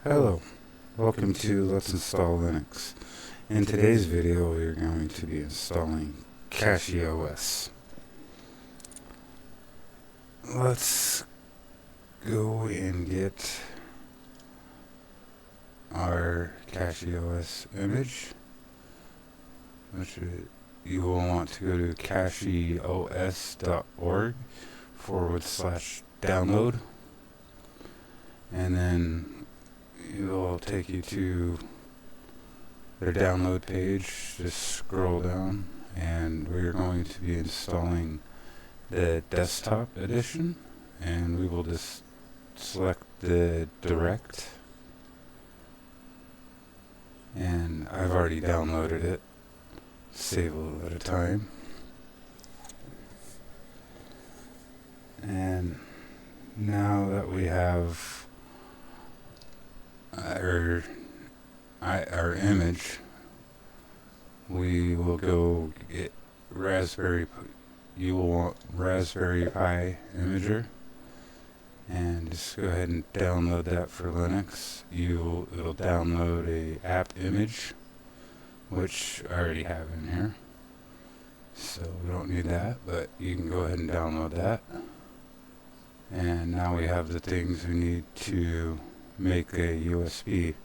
Hello, welcome to Let's Install Linux. In today's video we are going to be installing Cachy OS. Let's go and get our Cachy OS image, which you will want to go to cachyos.org/download, and then it will take you to their download page. Just scroll down, and we're going to be installing the desktop edition, and we will just select the direct, and I've already downloaded it. Save a little bit of time. And now that we have our image, we will go get you will want Raspberry Pi Imager, and just go ahead and download that for Linux. It'll download a app image, which I already have in here, so we don't need that, but you can go ahead and download that. And now we have the things we need to make a USB.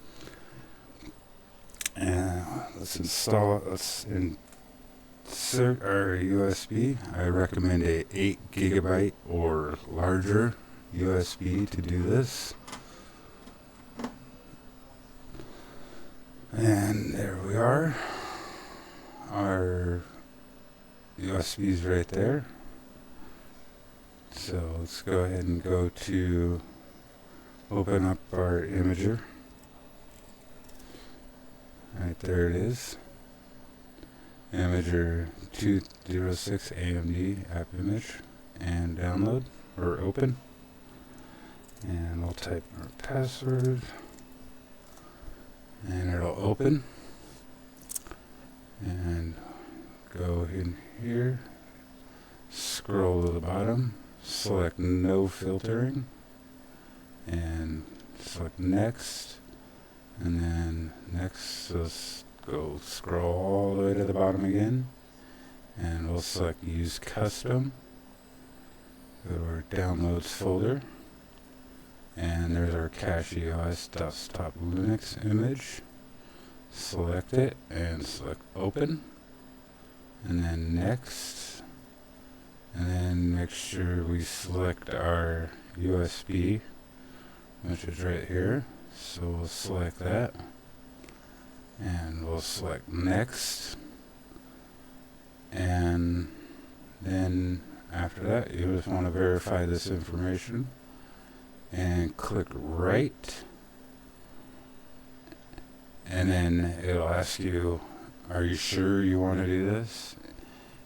And let's install it. Let's insert our USB. I recommend a 8 GB or larger USB to do this. And there we are. Our USB is right there. So let's go ahead and go to open up our imager. Right there it is. Imager 206 AMD app image, and download or open. And we'll type our password, and it'll open. And go in here, scroll to the bottom, select no filtering, and select next, and then next. Let's go scroll all the way to the bottom again, and we'll select use custom. Go to our downloads folder, and there's our Cachy OS desktop Linux image. Select it and select open, and then next, and then make sure we select our USB, which is right here. So we'll select that, and we'll select next, and then after that you just want to verify this information and click right, and then it'll ask you, are you sure you want to do this?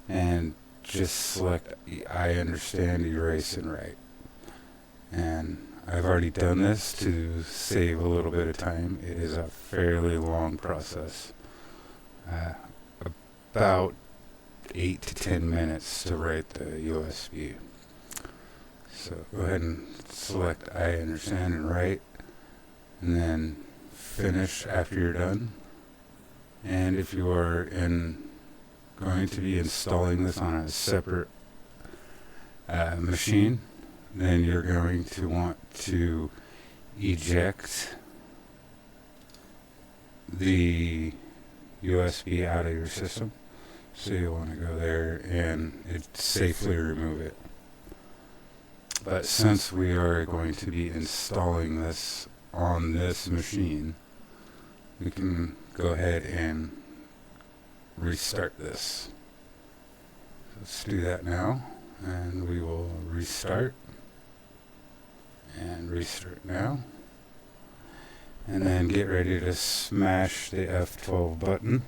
And just select I understand, erase, and write. And I've already done this to save a little bit of time. It is a fairly long process, about 8 to 10 minutes to write the USB. So go ahead and select I understand and write, and then finish after you're done. And if you are going to be installing this on a separate machine, then you're going to want to eject the USB out of your system. So you want to go there and safely remove it. But since we are going to be installing this on this machine, we can go ahead and restart this. Let's do that now, and we will restart. And restart now, and then get ready to smash the F12 button.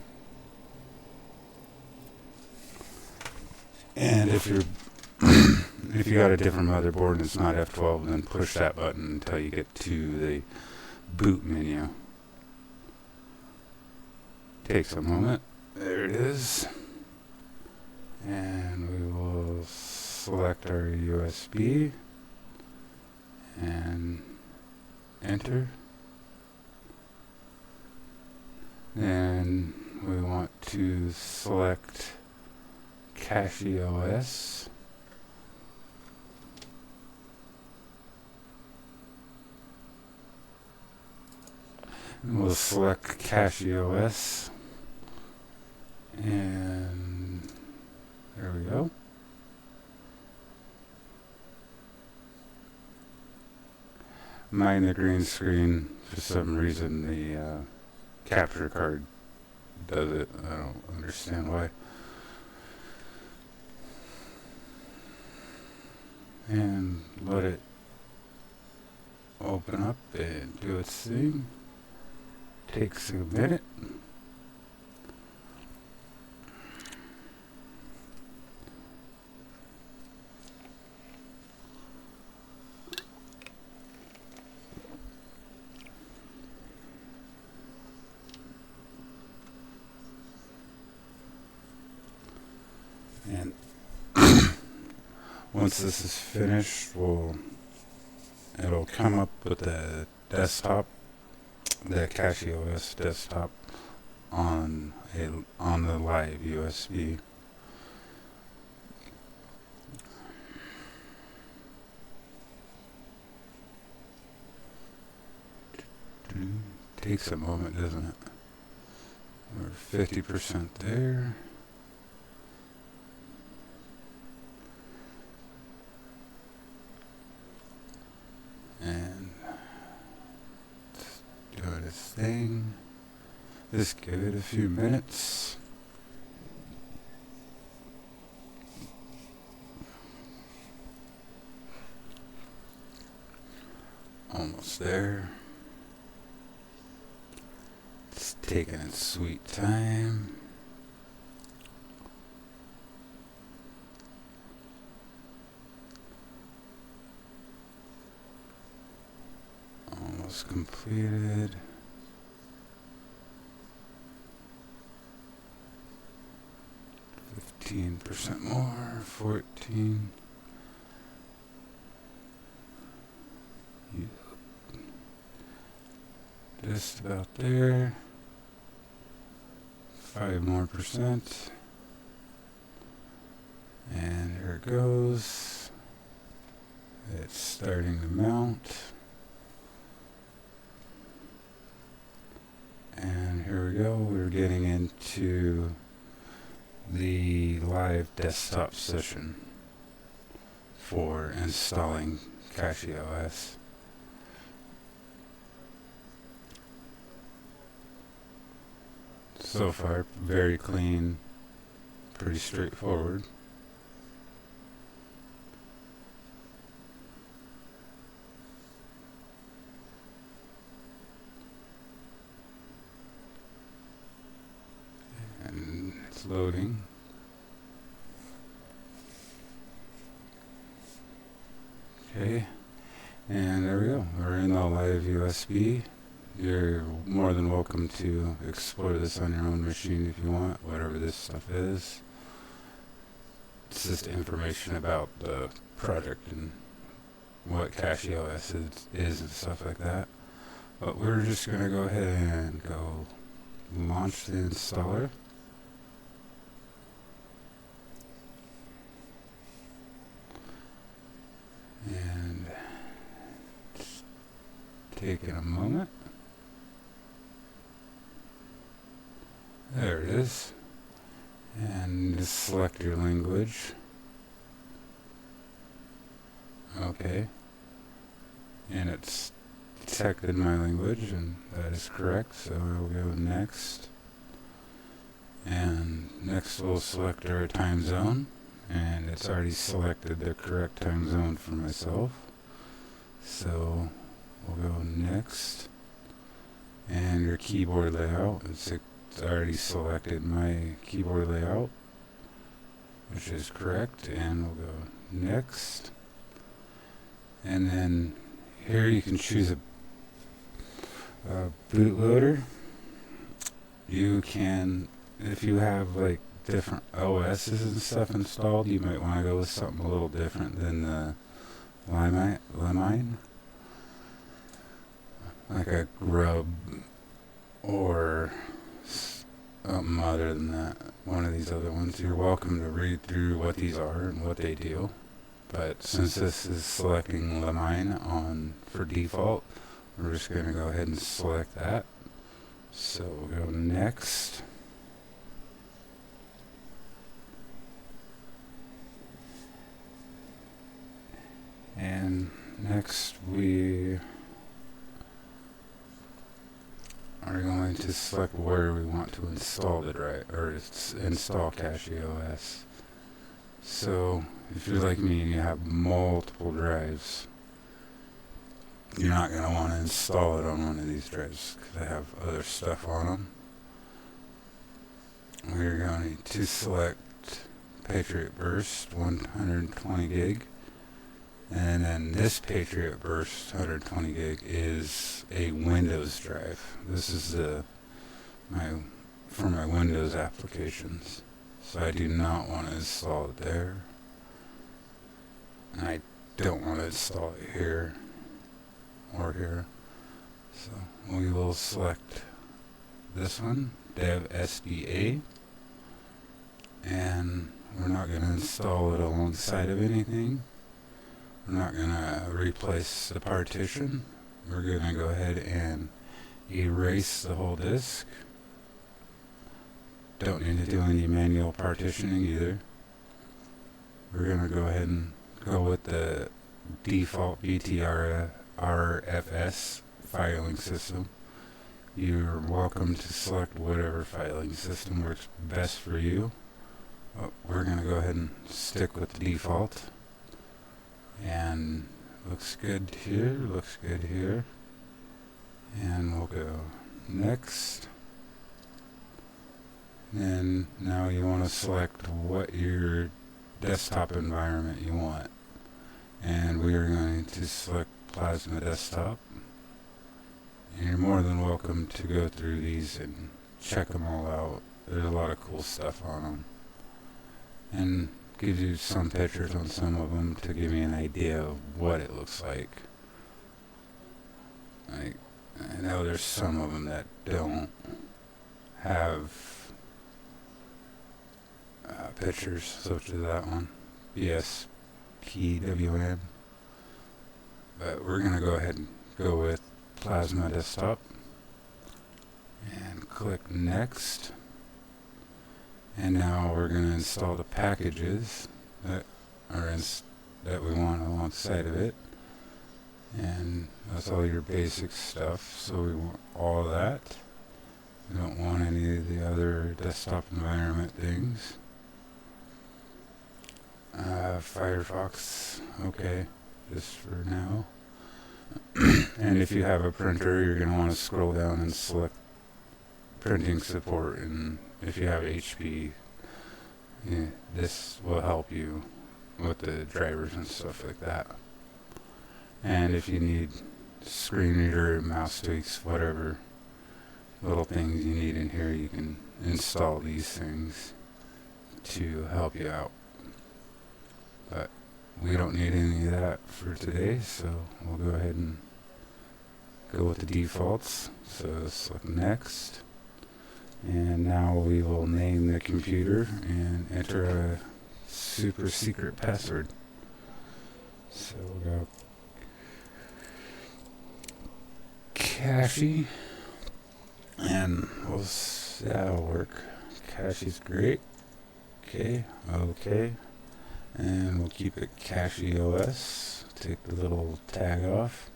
And if you got a different motherboard and it's not F12, then push that button until you get to the boot menu. Takes a moment. There it is, and we will select our USB and enter, And we want to select Cachy OS. And we'll select Cachy OS. And there we go. Mine the green screen, for some reason the capture card does it. I don't understand why. And let it open up and do its thing. Takes a minute. And once this is finished, it'll come up with the desktop, the Cachy OS desktop on the live USB. Takes a moment, doesn't it? We're 50% there. And it's doing its thing. Just give it a few minutes. Almost there. It's taking its sweet time. Almost completed. %, more, 14. Just about there. 5 more %. And here it goes. It's starting to mount. And here we go. We're getting into the live desktop session for installing Cachy OS. So far, very clean, pretty straightforward. And it's loading. Okay, and there we go. We're in the live USB. You're more than welcome to explore this on your own machine if you want, whatever this stuff is. It's just information about the project and what Cachy OS is and stuff like that. But we're just going to go ahead and go launch the installer. And it's taking a moment. There it is. And just select your language. Okay. And it's detected my language, and that is correct, so I'll go next. And next we'll select our time zone, and it's already selected the correct time zone for myself. So we'll go next. And your keyboard layout, it's already selected my keyboard layout, which is correct, and we'll go next. And then here you can choose a bootloader. You can, if you have like different OSs and stuff installed, you might want to go with something a little different than the Limine, like a Grub or something other than that, one of these other ones, you're welcome to read through what these are and what they do. But since this is selecting Lamine on for default, we're just going to go ahead and select that. So we'll go next. And next we are going to select where we want to install the drive, or install Cachy OS. So if you're like me and you have multiple drives, you're not going to want to install it on one of these drives because they have other stuff on them. We're going to select Patriot Burst 120 gig. And then this Patriot Burst 120 gig is a Windows drive. This is for my Windows applications. So I do not want to install it there. And I don't want to install it here or here. So we will select this one, Dev SDA. And we're not going to install it alongside of anything. We're not going to replace the partition. We're going to go ahead and erase the whole disk. Don't need to do any manual partitioning either. We're going to go ahead and go with the default BTRFS filing system. You're welcome to select whatever filing system works best for you. We're going to go ahead and stick with the default. And looks good here, looks good here. And we'll go next. And now you want to select what your desktop environment you want. And we are going to select Plasma Desktop. And you're more than welcome to go through these and check them all out. There's a lot of cool stuff on them. And gives you some pictures on some of them to give me an idea of what it looks like. I know there's some of them that don't have pictures, such as that one, BSPWN. But we're going to go ahead and go with Plasma Desktop and click Next. And now we're going to install the packages that we want alongside of it. And that's all your basic stuff. So we want all of that. We don't want any of the other desktop environment things. Firefox, okay, just for now. And if you have a printer, you're going to want to scroll down and select printing support, and if you have HP, this will help you with the drivers and stuff like that. And if you need screen reader, mouse tweaks, whatever little things you need in here, you can install these things to help you out. But we don't need any of that for today, so we'll go ahead and go with the defaults. So select Next. And now we will name the computer and enter a super secret password. So we'll go Cachy, and that'll work. Cachy's great. Okay, and we'll keep it Cachy OS. Take the little tag off,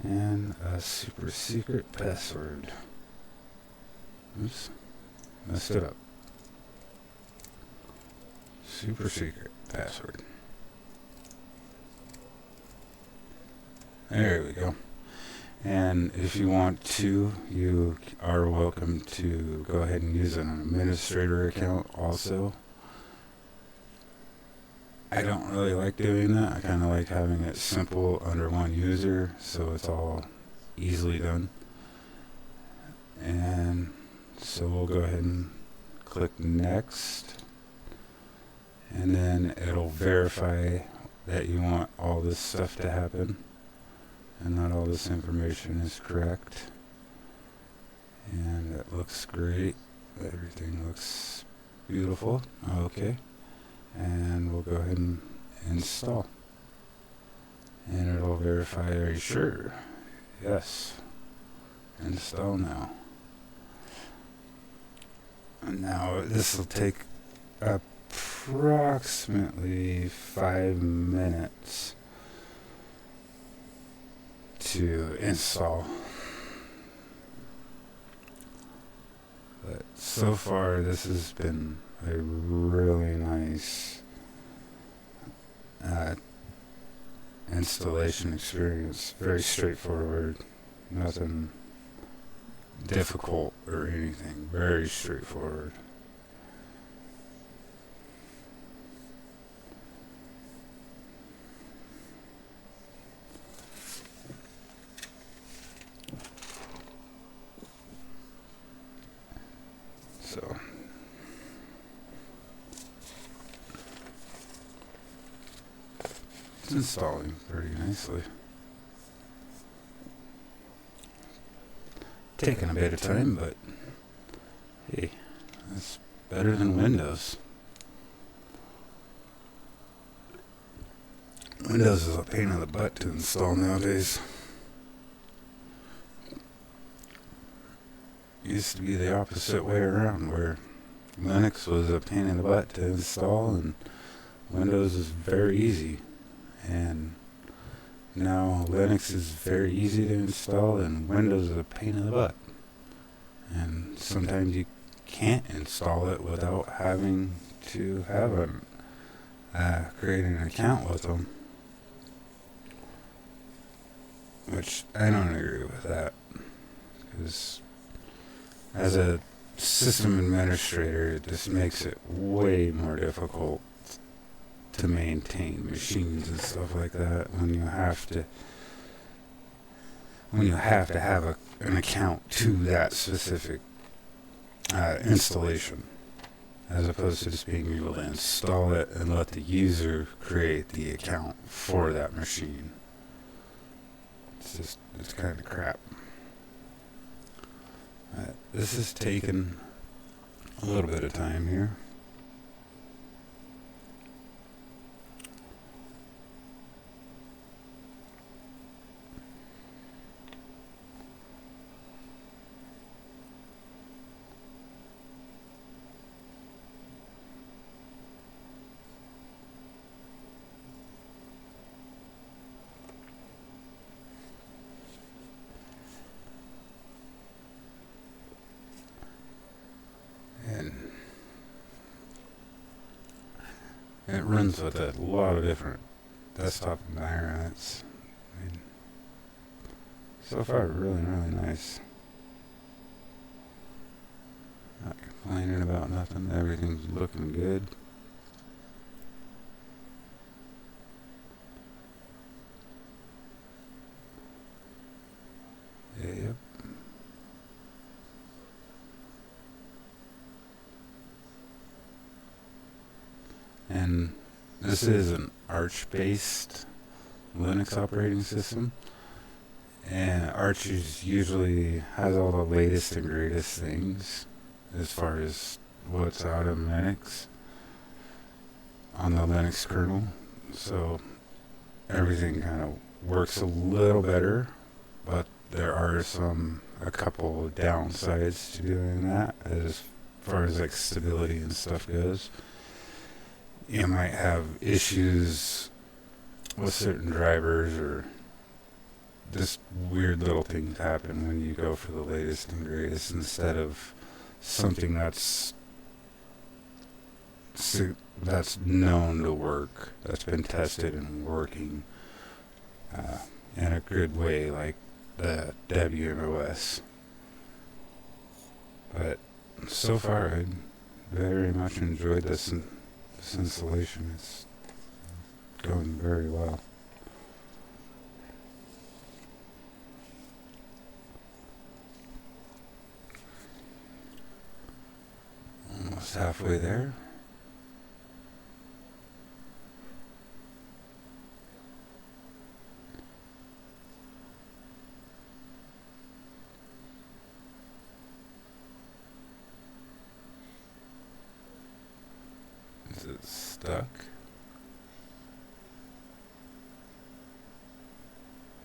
and a super secret password. Oops, messed it up. Super secret password. There we go. And if you want to, you are welcome to go ahead and use an administrator account also. I don't really like doing that. I kind of like having it simple under one user, so it's all easily done. And so we'll go ahead and click Next, and then it'll verify that you want all this stuff to happen and that all this information is correct. And it looks great. It everything looks beautiful. Okay. And we'll go ahead and install. And it'll verify, are you sure? Yes. Install now. And now this will take approximately 5 minutes to install. But so far this has been a really nice installation experience. Very straightforward, nothing difficult or anything, very straightforward. So it's installing pretty nicely. Taking a bit of time, but hey, that's better than Windows. Windows is a pain in the butt to install nowadays. It used to be the opposite way around, where Linux was a pain in the butt to install and Windows is very easy. And now Linux is very easy to install and Windows is a pain in the butt. And sometimes you can't install it without having to have create an account with them. Which I don't agree with that. Because as a system administrator, it just makes it way more difficult to maintain machines and stuff like that when you have to have an account to that specific installation, as opposed to just being able to install it and let the user create the account for that machine. It's kind of crap. This has taken a little bit of time here. And it runs with a lot of different desktop environments. I mean, so far, really, really nice. Not complaining about nothing. Everything's looking good. Yep. And this is an Arch-based Linux operating system. And Arch usually has all the latest and greatest things as far as what's out in Linux on the Linux kernel. So everything kind of works a little better, but there are a couple of downsides to doing that as far as like stability and stuff goes. You might have issues with certain drivers, or just weird little things happen when you go for the latest and greatest instead of something that's known to work, that's been tested and working in a good way, like the WMOS. But so far, I very much enjoyed this installation. It's going very well. Almost halfway there. Is it stuck?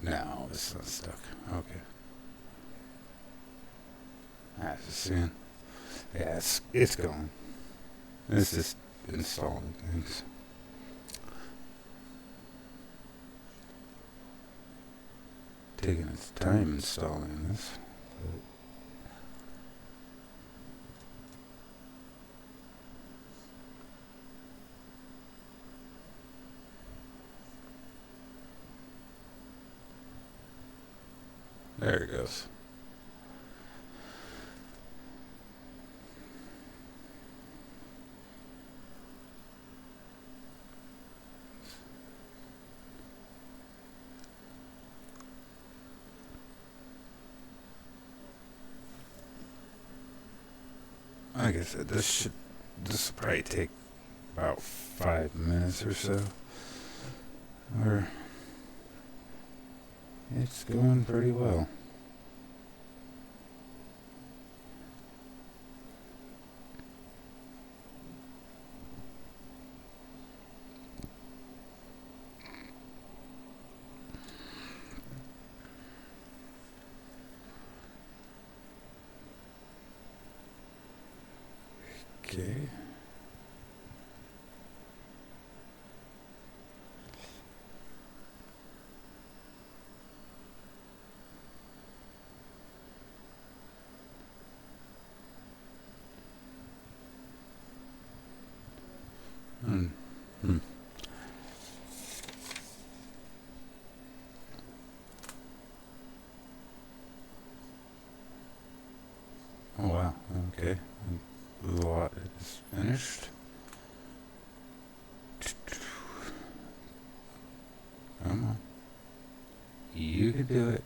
No, it's not stuck. Okay. I was just seeing. Yeah, it's going. It's just installing things. Taking its time installing this. There it goes. Like I said, this will probably take about 5 minutes or so. Or it's going pretty well. Okay. Hmm. Oh wow, okay. The lot is finished. Come on. You can do it.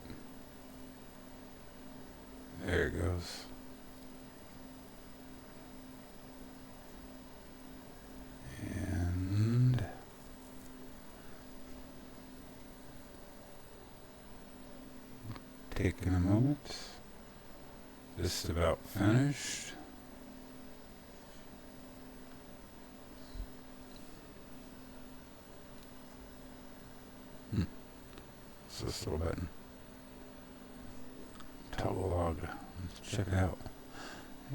There it goes. And taking a moment. Just about finished. It's this little button. Toggle log. Let's check it out.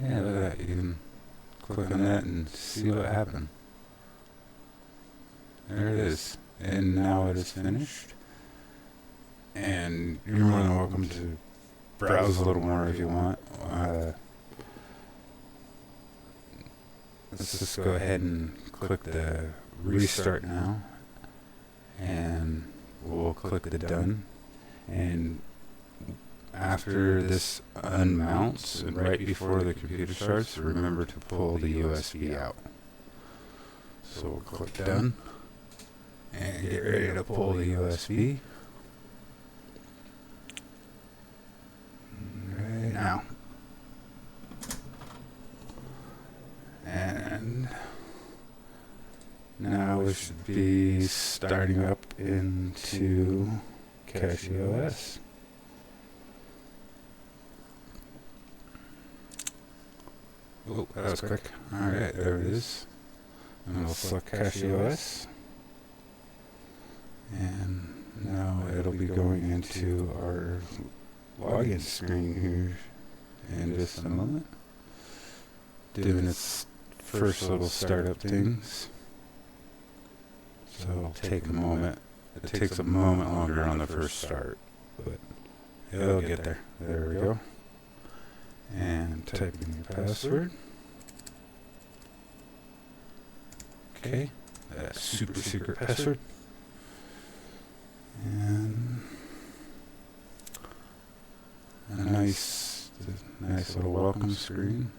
Yeah, look at that. You can click on that and see what happened. There it is. And now it is finished. And you're more than welcome to browse a little more if you want. Let's just go ahead and click the restart now. And we'll click the done. And after this unmounts and right before the computer starts, remember to pull the USB out. So we'll click done and get ready to pull the USB. Right now. And now we should be starting up into Cachy OS. Oh, that was quick. Alright, there it is. And we'll select Cachy OS. And now it'll be going into our login screen here in just a moment. Doing its first little startup things. So it'll take a moment. It takes a moment longer on the first start, but it'll get there. There we go. And type in your password. Okay, that's super secret password. And a nice little welcome screen.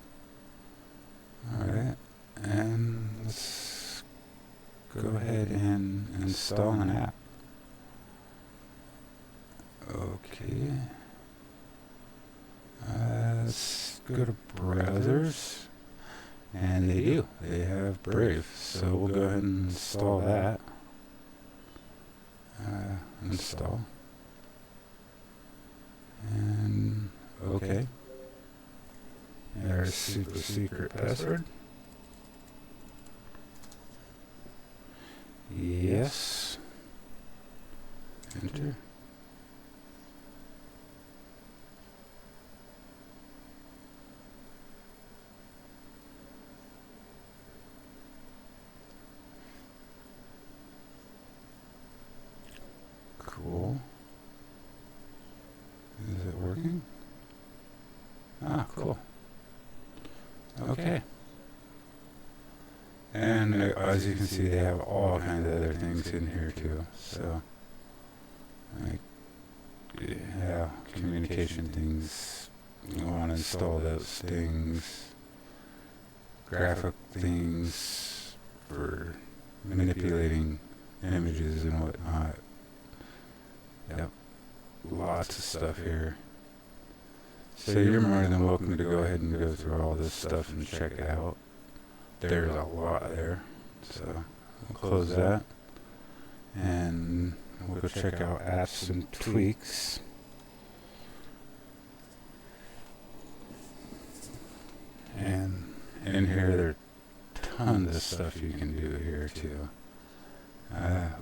Alright, and let's go ahead and install an app. Okay. Let's go to browsers. And they have Brave. So we'll go ahead and install that. Install. And okay. There's super secret password. Yes. Enter. Cool. Is it working? Ah, cool. Okay. And as you can see, they have all kinds of other things in here too. So, like, yeah, communication things. You want to install those things. Graphic things for manipulating images and whatnot. Yep. Lots of stuff here. So you're more than welcome to go ahead and go through all this stuff and check it out. There's a lot there. So we'll close that. And we'll go check out apps and tweaks. And in here there are tons of stuff you can do here too.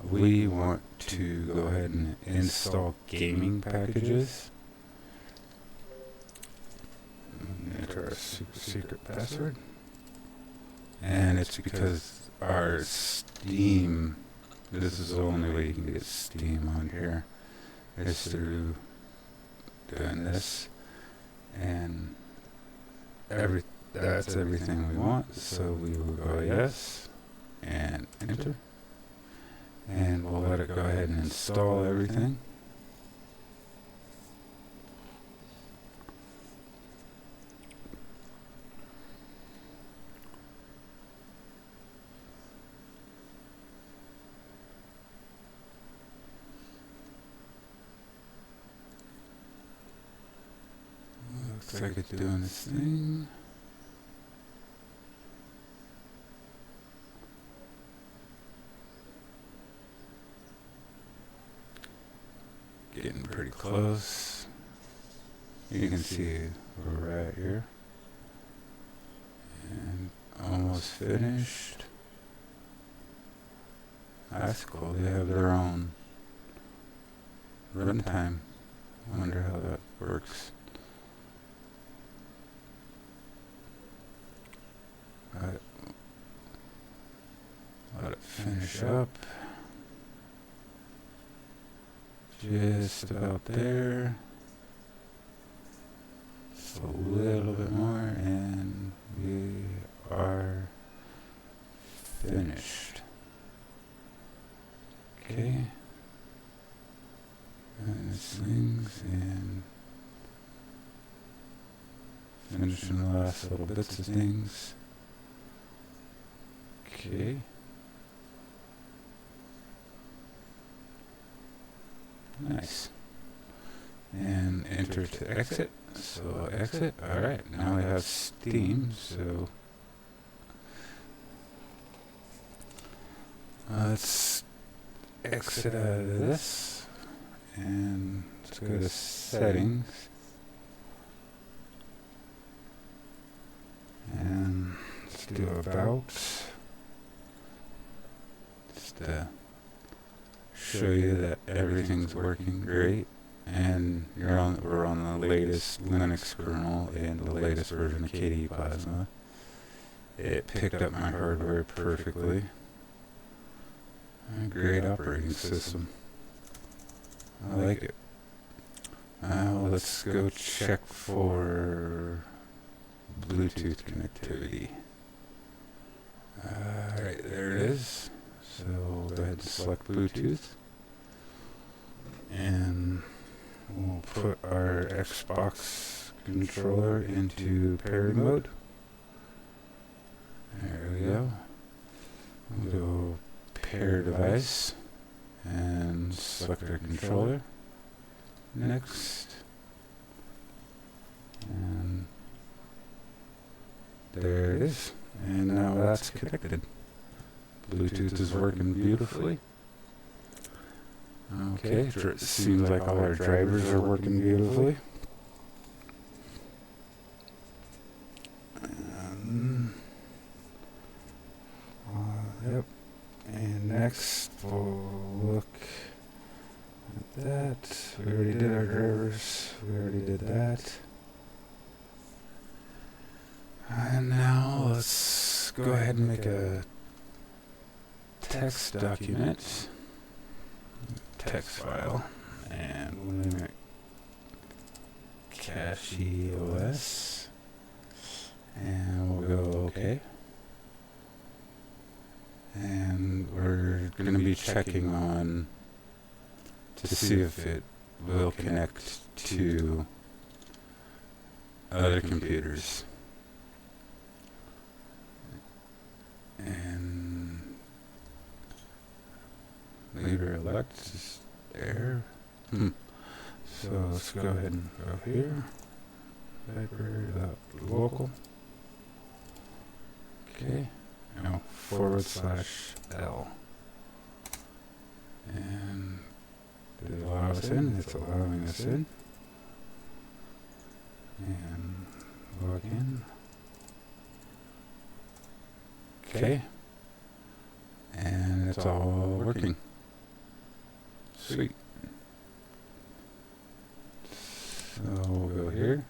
We want to go ahead and install gaming packages. Enter our super secret password. And it's because our Steam, this is the only way you can get Steam on here, is through doing this. And that's everything we want, so we will go yes, and enter. And we'll let it go ahead and install everything. Looks like it's doing its thing. Getting pretty close. You can see we're right here. And almost finished. That's cool. They have their own runtime. I wonder how that works. Let it finish up. Just about there. Just a little bit more, and we are finished. Okay. And things, and finishing the last little bits of things. Okay. Nice. And enter to exit. So exit. Alright, now we have Steam, so let's exit out of this and let's go to settings and let's do about, just to show you that everything's working great. And we're on the latest Linux kernel and the latest version of KDE Plasma. It picked up my hardware perfectly. A great operating system. I like it. Let's go check for Bluetooth connectivity. Alright, there it is. So we'll go ahead and select Bluetooth. And we'll put our Xbox controller into pairing mode. There we go. We'll go pair device and select our controller. Next. And there it is. And now that's connected. Bluetooth is working beautifully. Okay, it seems like all our drivers are working beautifully. Yep. And next, go ahead and make a text document, text file, and we'll name it Cachy OS, and we'll go OK. And we're going to be checking on to see if it will connect to other computers. And leader elect is there. So let's go ahead and go here. Library.local. Okay. Now /L. And did it allow us in? It's allowing us in. And log in. Okay. And it's all working. Sweet. So we'll go here.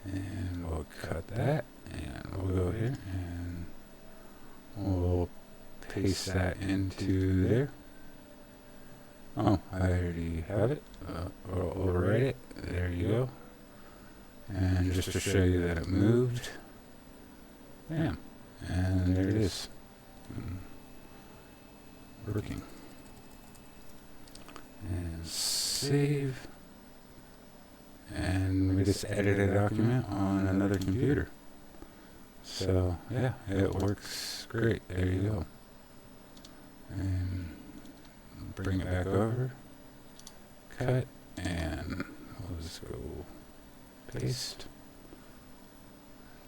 And we'll cut that. And we'll go here. And we'll paste that into there. Oh, I already have it. We'll overwrite it. There you go. And just to show you that it moved. Bam. And there it is. Working. And save. And we just edited a document on another computer. So, yeah, it works great. There you go. And bring it back over. Cut. And we'll just go paste.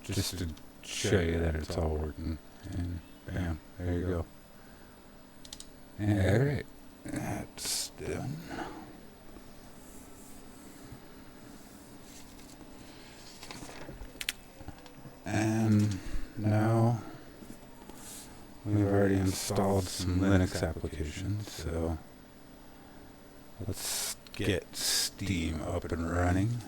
Just to show you that it's all working. And bam, there you go. And alright, that's done. And now we've already installed some Linux applications, so let's get Steam up and running.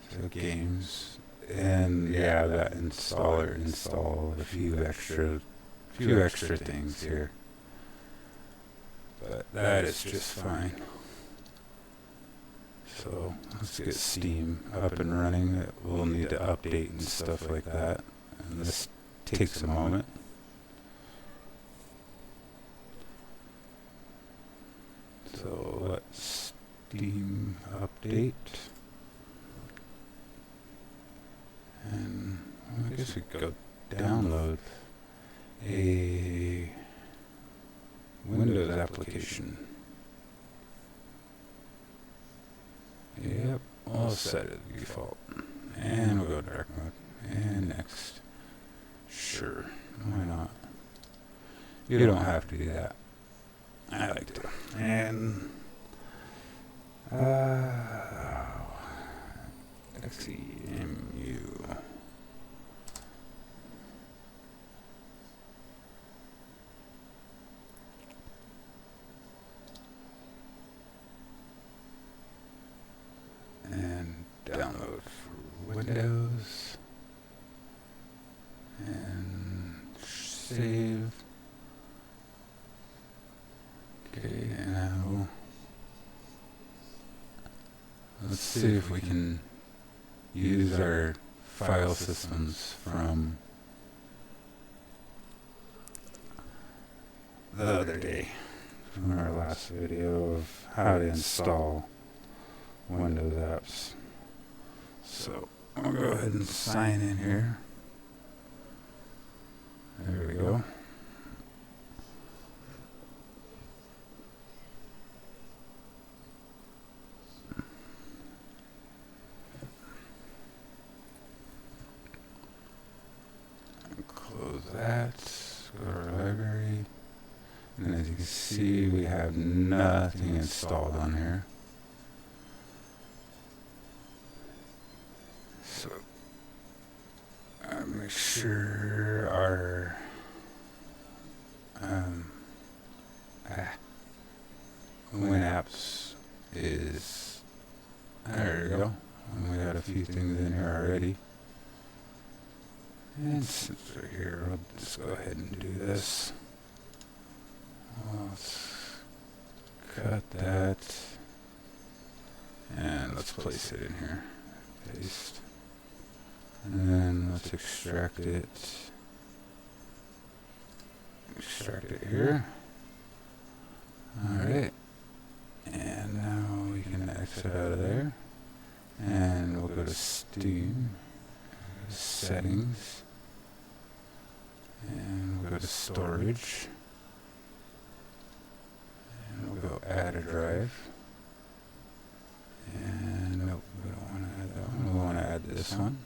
So games, and yeah, that install a few extra things here, but that is just fine. So let's get Steam up and running. We'll need to update and stuff like that, and this takes a moment. So let's Steam update. And I guess we could go download a Windows application. Yep, I'll set it to default. And we'll go dark mode. And next. Sure, why not? You don't have to do that. I like to. And XEMU. And download for Windows. And save. Okay, now let's see if we can use our file systems from the other day, from our last video of how to install Windows apps. So I'll go ahead and sign in here. There we go. Close that. Go to our library. And as you can see, we have nothing installed on here. So make sure our WinApps is, there we go. And we got a few things in here already. And since we're here, I'll just go ahead and do this. Let's cut that. And let's place it in here. Paste. And then let's extract it. Extract it here. Alright. And now we can exit out of there. And we'll go to Steam. Settings. And we'll go to Storage. And we'll go Add a Drive. And nope, we don't want to add that one. We want to add this one.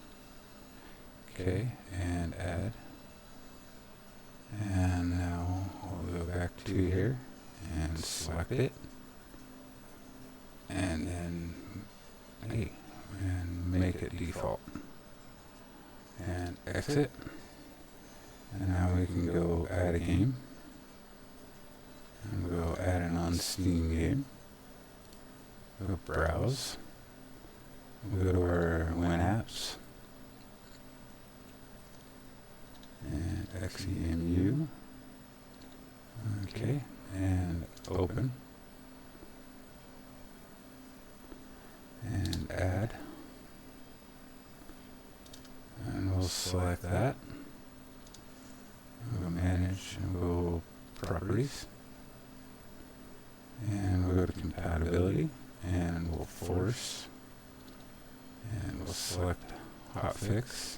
Okay, and add. And now we'll go back to here and select it. And then, hey, and make it default. And exit. And now we can go add a game. And we'll go add an on Steam game. We'll go browse. We'll go to our WinApps. And XEMU. Okay, and open. And add. And we'll select that. We'll go manage and we'll go properties. And we'll go to compatibility. And we'll force. And we'll select hotfix.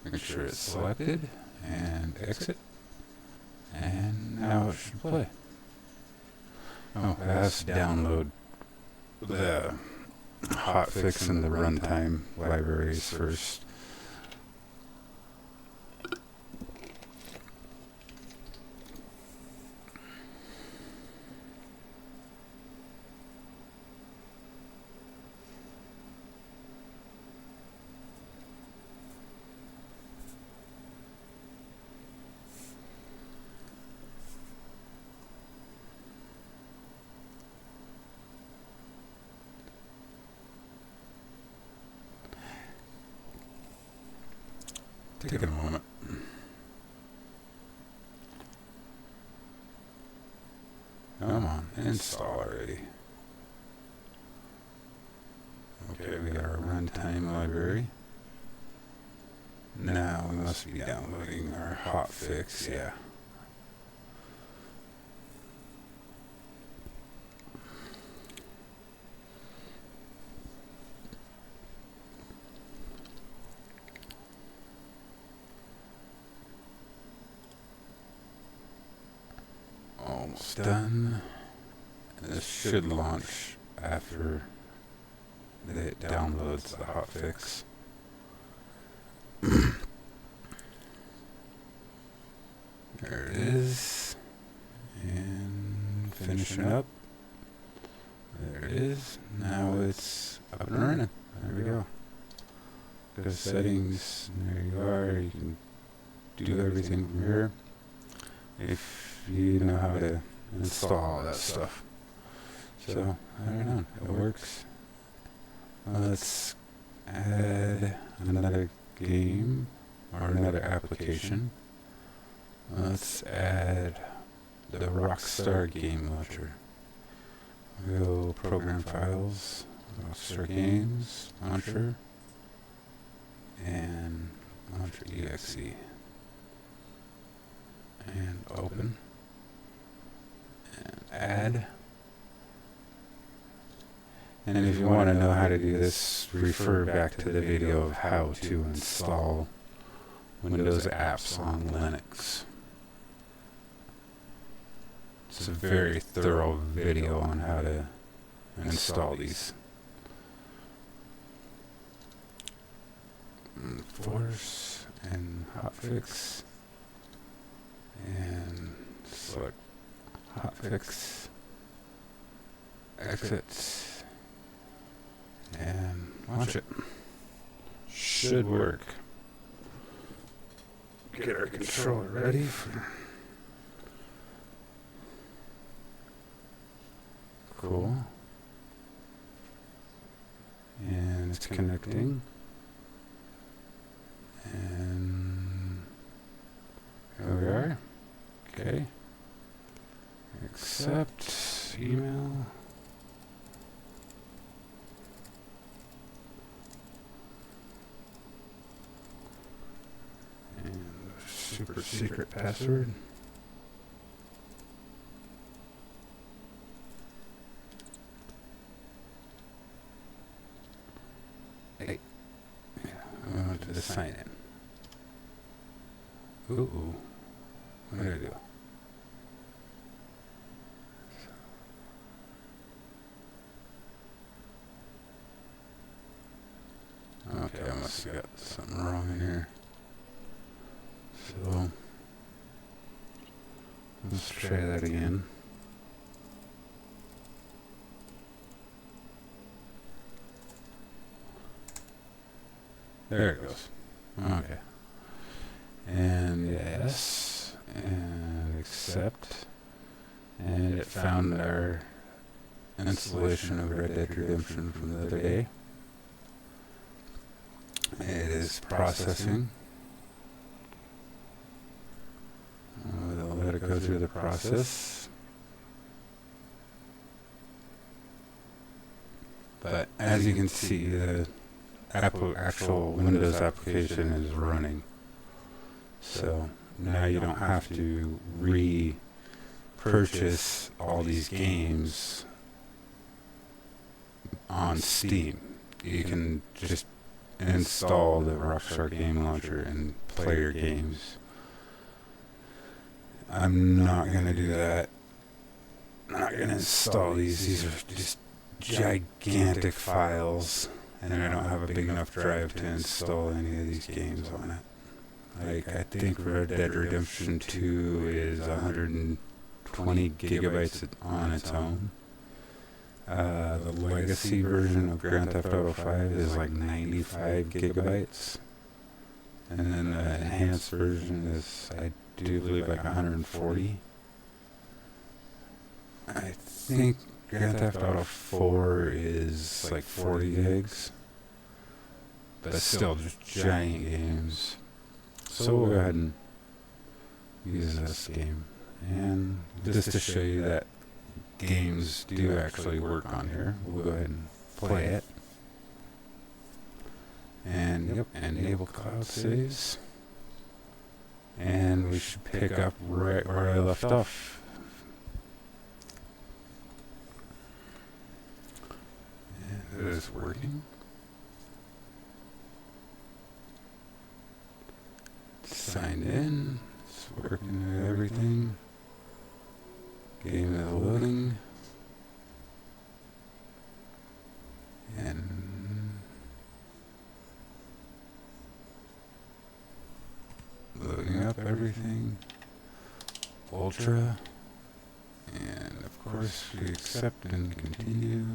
Make sure it's selected. And exit. And now it should play. Oh, it has to download the hotfix and the runtime libraries first. Take a moment. Come on, install already. Okay, we got our runtime library. Now we must be downloading our hotfix, yeah. Almost done. This should launch after it downloads the hotfix. There it is. And finishing up. There it is. Now it's up and running. There we go. Go to settings. There you are. You can do everything from here. If you know how to install all that stuff. So, I don't know, it works. Let's add another game or another application. Let's add the Rockstar Game Launcher. We'll program files, Rockstar Games, Launcher, and Launcher exe. And open. And add. And if you want to know how to do this, refer back to the video of how to install Windows apps on Linux. It's a very thorough video on how to install these. Force and hotfix. And select hotfix. Exit. And launch it. Should work. Get our controller ready for cool. And it's connecting. super secret password. Hey. Yeah, I wanted to sign in. Ooh. What did I do? Okay, I must have got something wrong in here. So, let's try that again. There it goes. Okay. And yes, and accept. And it found our installation of Red Dead Redemption from the other day. It is processing. We'll let it go through the process. But as you can see, the actual Windows application is running. So now you don't have to repurchase all these games on Steam. You can just install the Rockstar Game Launcher and play your games. I'm not going to do that. I'm not going to install these. These are just gigantic files, and I don't have a big enough drive to install any of these games on it. Like, I think Red Dead Redemption 2 is 120 gigabytes on its own. The legacy version of Grand Theft Auto 5 is like 95 gigabytes. And then the enhanced version is, I do believe, like 140. I think Grand Theft Auto 4 is like 40 gigs. But still just giant games. So we'll go ahead and use this game. And just to show you that games do actually work on here, we'll go ahead and play it. And yep, enable cloud saves. And we should pick up right where I left off. And it is working. Signed in. It's working with everything. Game is loading. And loading up everything. Ultra. And of course we accept and continue.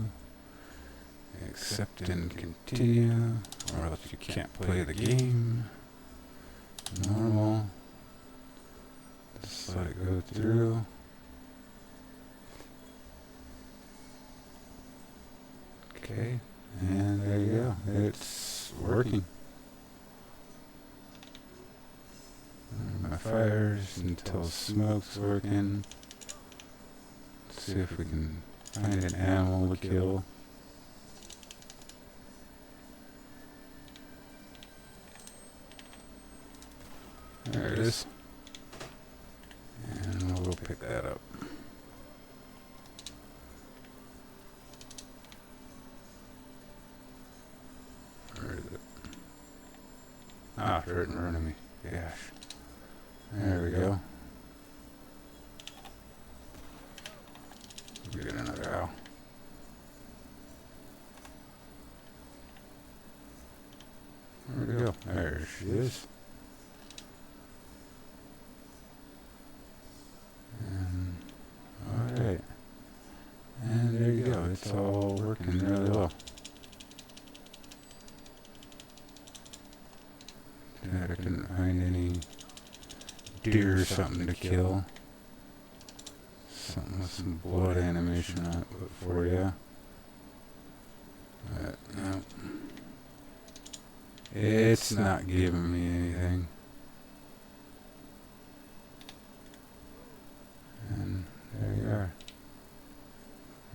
Accept and continue. Or else you can't play the game. Normal. Just let it go through. Okay, and there you go. It's working. My fires until smoke's working. Let's see if we can find an animal to kill. There it is. And we'll go pick that up. Where is it? Ah, it's right in front of me. Gosh. There we go. We get another owl. Where'd it go? There she is. Alright. And there you go. It's all working really well. I couldn't find any deer or something to kill. Something with some blood animation on it for you. But no. It's not giving me anything. And there you are.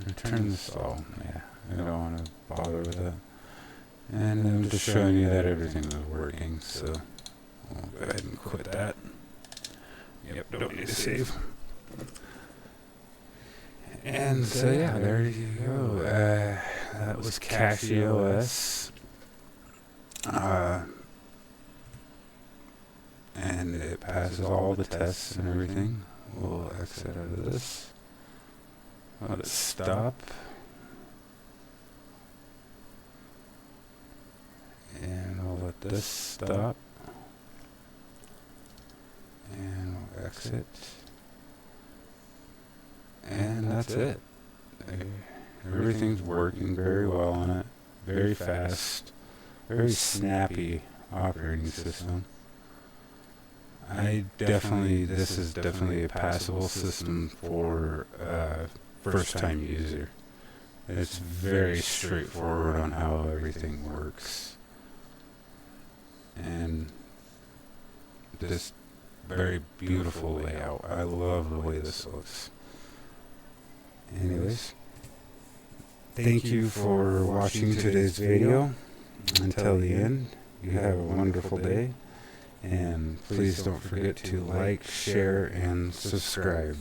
Return this all. Yeah, I don't want to bother with that. And I'm just showing you that everything is working, so we'll go ahead and quit that. Yep, don't need to save. And so yeah, there you go. That was Cachy OS. And it passes all the tests and everything. We'll exit out of this. Let it stop. And I'll let this stop. And we'll exit. And that's it. Everything's working very well on it. Very fast. Very snappy operating system. This is definitely a passable system for a first-time user. It's very straightforward on how everything works. And this very beautiful layout. I love the way this looks. Anyways, thank you for watching today's video until the end. You have a wonderful day, and please don't forget to like, share, and subscribe.